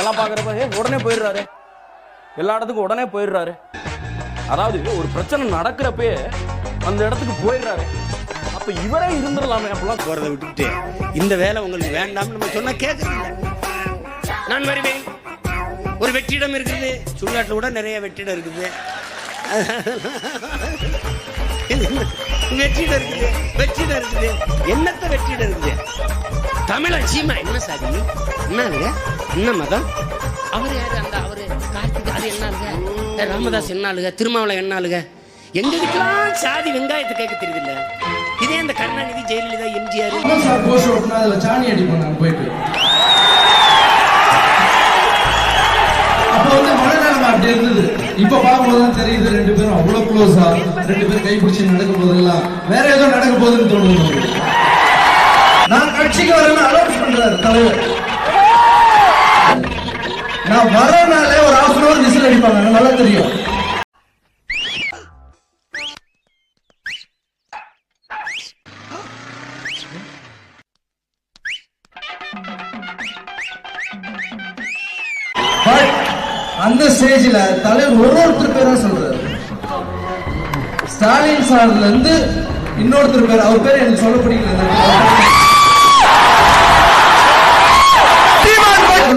எல்லாம் பார்க்குறப்ப உடனே போயிடுறாரு, எல்லா இடத்துக்கும் உடனே போயிடுறாரு. அதாவது ஒரு பிரச்சனை நடக்கிறப்பே அந்த இடத்துக்கு போயிடுறாரு. அப்ப இவரே இருந்துடலாமே அப்படிலாம் போறதை விட்டுக்கிட்டு இந்த வேலை உங்களுக்கு வேண்டாம்னு நம்ம சொன்னா கேட்கறதில்ல. நான் வருவேன். ஒரு வெற்றிடம் இருக்குது, சுடுகாட்டில் கூட நிறைய வெற்றிடம் இருக்குது. வெற்றிடம் இருக்குது, என்னத்த வெற்றிடம் இருக்குது? தமிழ் சீமா என்ன சாதி, என்னங்க என்ன மதம், அவரு யாரு, அந்த அவரு கார்த்திக் அது என்னாலுங்க, ராமதாஸ் என்னாலுங்க, திருமாவளை என்னாலுங்க, எங்களுக்கெல்லாம் சாதி வெங்காயத்தை கேட்க தெரியுதில்ல. இதே இந்த கருணாநிதி, ஜெயலலிதா, எம்ஜிஆர் சாணி அடிப்பாங்க போயிட்டு. அப்ப வந்து மனநலம் அப்படி இருந்தது. இப்ப பார்க்கும்போதுதான் தெரியுது ரெண்டு பேரும் அவ்வளவு க்ளோஸா, ரெண்டு பேரும் கைப்பிடிச்சு நடக்க போதெல்லாம் வேற ஏதோ நடக்க போகுதுன்னு தோணுது. நான் கட்சிக்கு வரேன்னு அனௌன்ஸ் பண்றாரு தலைவர். நான் வரனாலே ஒரு ஹாஃப் அன் அவர் விசில் அடிப்பாங்க, நல்லா தெரியும். அந்த ஸ்டேஜ்ல தலைவர் ஒருத்தர் பேரா சொல்றாரு. ஸ்டாலின் சார்ல இருந்து இன்னொருத்தர் பேர், அவர் பேர் எனக்கு சொல்ல பிடிக்கல.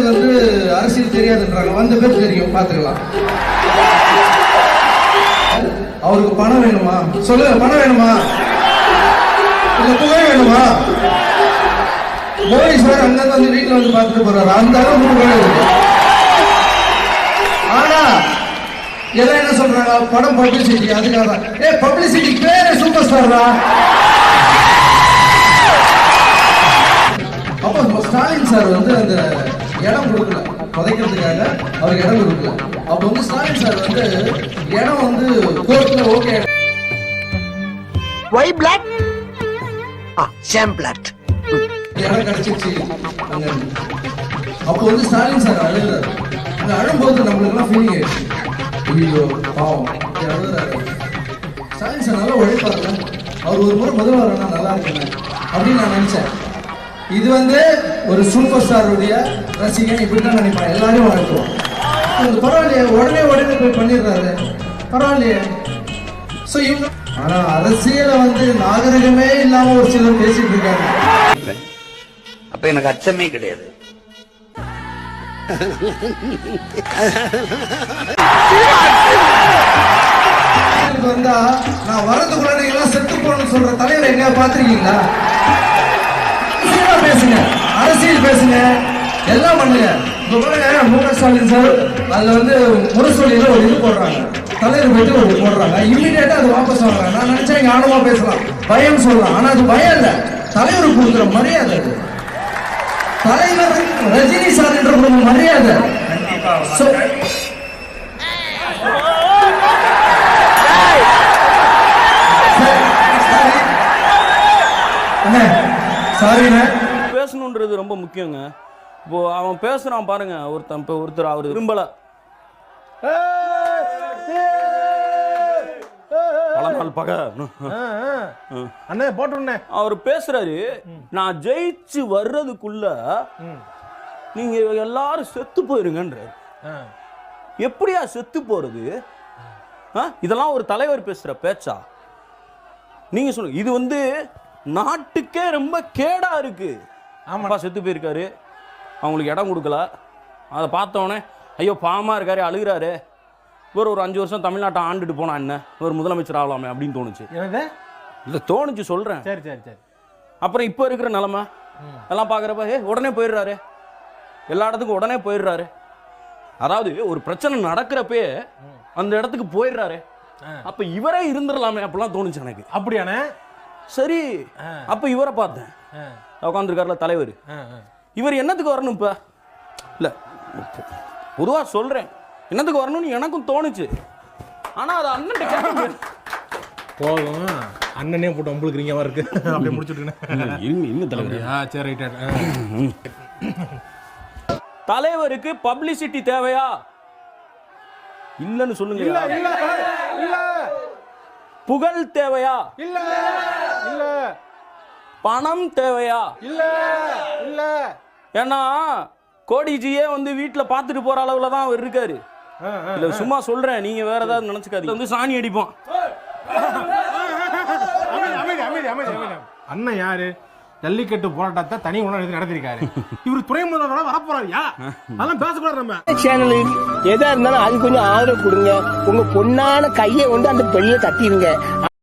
வந்து அரசியல் தெரியாதுன்றாங்க, வந்த பேர் தெரியும், பாத்துக்கலாம். அவருக்கு பணம் வேணுமா சொல்லுங்க, பணம் வேணுமா இல்ல புகழ் வேணுமா? மோடி சார் அங்க வந்து வீட்டுல வந்து பாத்துட்டு போறாரு, அந்த அளவு புகழ் இருக்கு. ஆனா எல்லாம் என்ன சொல்றாங்க, படம் பப்ளிசிட்டி, அதுக்காக பப்ளிசிட்டி பேரு சூப்பர் ஸ்டார். அப்ப ஸ்டாலின் சார் வந்து அந்த இடம் கொடுக்கல, புதைக்கிறதுக்காக அவருக்கு இடம் கொடுக்கல. அப்ப வந்து ஸ்டாலின் சார் வந்து இடம் வந்து கோர்ட்ல ஓகே ஒய் பிளாக் ஷாம் பிளாக் இடம் கிடைச்சிச்சு. அப்போ வந்து ஸ்டாலின் சார் அழுகிறாரு. அந்த அழும்போது நம்மளுக்கு எல்லாம் ஃபீலிங் ஆயிடுச்சு, ஐயோ பாவம் அழுகிறாரு. ஸ்டாலின் சார் நல்லா உழைப்பாருங்க, அவர் ஒரு முறை முதல்வரானா நல்லா இருக்குங்க அப்படின்னு நான் நினைச்சேன். இது வந்து ஒரு சூப்பர் ஸ்டாருடைய ரசிகன் இப்படிதான் நினைப்பான், எல்லாரையும் வளர்க்குவோம். பரவாயில்லையே, உடனே போய் பண்ணிடுறாரு, பரவாயில்லையே. ஸோ இவங்க ஆனா அரசியலை வந்து நாகரிகமே இல்லாம ஒரு சிலர் பேசிட்டு இருக்காங்க. அப்ப எனக்கு அச்சமே கிடையாது. வந்தா நான் வரதுக்குள்ள நீங்க எல்லாம் செத்து போகணும்னு சொல்ற தலைவர் எங்க பாத்திருக்கீங்களா? பேசுங்க, அரசியல் பேசுங்க, எல்லாம் பண்ணுங்க. மு.க. ஸ்டாலின் சார் அதுல வந்து முரசொலியில ஒரு இது போடுறாங்க, தலைவர் போயிட்டு ஒரு போடுறாங்க, இம்மிடியேட்டா அது வாபஸ் வாங்குறாங்க. நான் நினைச்சா இங்க ஆணவமா பேசலாம், பயம் சொல்லலாம், ஆனா அது பயம் இல்ல, தலைவருக்கு கொடுக்குற மரியாதை. அது தலைவர் ரஜினி சார் என்ற ஒரு மரியாதை. பேசணுன்றது ரொம்ப முக்கியங்க. இப்போ அவன் பேசுறான் பாருங்க, ஒருத்தர் அவர் விரும்பல, பல நாள் பகை அண்ணே போட்டு அவர் பேசுறாரு. நான் ஜெயிச்சு வர்றதுக்குள்ள நீங்க எல்லாரும் செத்து போயிருங்கன்ற. எப்படியா செத்து போறது? இதெல்லாம் ஒரு தலைவர் பேசுற பேச்சா? நீங்க சொல்லுங்க. இது வந்து நாட்டுக்கே ரொம்ப கேடா இருக்கு. ஆமாப்பா, செத்து போயிருக்காரு, அவங்களுக்கு இடம் கொடுக்கல, அதை பார்த்தோன்னே ஐயோ பாவமா இருக்காரு, அழுகிறாரு, ஒரு 5 வருஷம் தமிழ்நாட்டை ஆண்டுட்டு போனா என்ன, ஒரு முதலமைச்சர் ஆகலாமே அப்படின்னு தோணுச்சு. இல்லை தோணுச்சு சொல்றேன். சரி சரி சரி. அப்புறம் இப்போ இருக்கிற நிலைமை எல்லாம் பார்க்குறப்ப உடனே போயிடுறாரு, எல்லா இடத்துக்கும் உடனே போயிடுறாரு. அதாவது ஒரு பிரச்சனை நடக்கிறப்பே அந்த இடத்துக்கு போயிடுறாரு. அப்ப இவரே இருந்துடலாமே அப்படிலாம் தோணுச்சு எனக்கு. அப்படியானே? சரி, அப்ப இவரை பார்த்தேன், உட்காந்துருக்காருல தலைவர். இவர் என்னத்துக்கு வரணும் இப்ப? இல்ல பொதுவா சொல்றேன், என்னத்துக்கு வரணும்னு எனக்கும் தோணுச்சு. ஆனா அது அண்ணன் கேட்க போதும், அண்ணனே போட்டு உங்களுக்கு நீங்க இருக்கு அப்படியே முடிச்சுட்டு தலைவர். சரி ரைட். தலைவருக்கு பப்ளிசிட்டி தேவையா? இல்லன்னு சொல்லுங்க. இல்ல. புகழ் தேவையா? இல்ல. இல்ல. பணம் தேவையா? இல்ல. இல்ல. ஏன்னா கோடிஜியே வந்து வீட்டுல பாத்துட்டு போற அளவுல தான் அவர் இருக்காரு. இல்ல சும்மா சொல்றேன், நீங்க வேற ஏதாவது நினைச்சுக்காதீங்க. வந்து சாணி அடிப்போம். அண்ணன் யாரு? ஜல்லிக்கட்டு போராட்டத்தை தனி உணவு நடத்திருக்காரு. இவர் துறை முதல்வராக வரப்போறாருயா, அதெல்லாம் பேசக்கூடாது. நம்ம சேனலில் எதா இருந்தாலும் அது கொஞ்சம் ஆதரவு கொடுங்க. உங்க பொண்ணான கையை கொண்டு அந்த பெல்ல தட்டிடுங்க.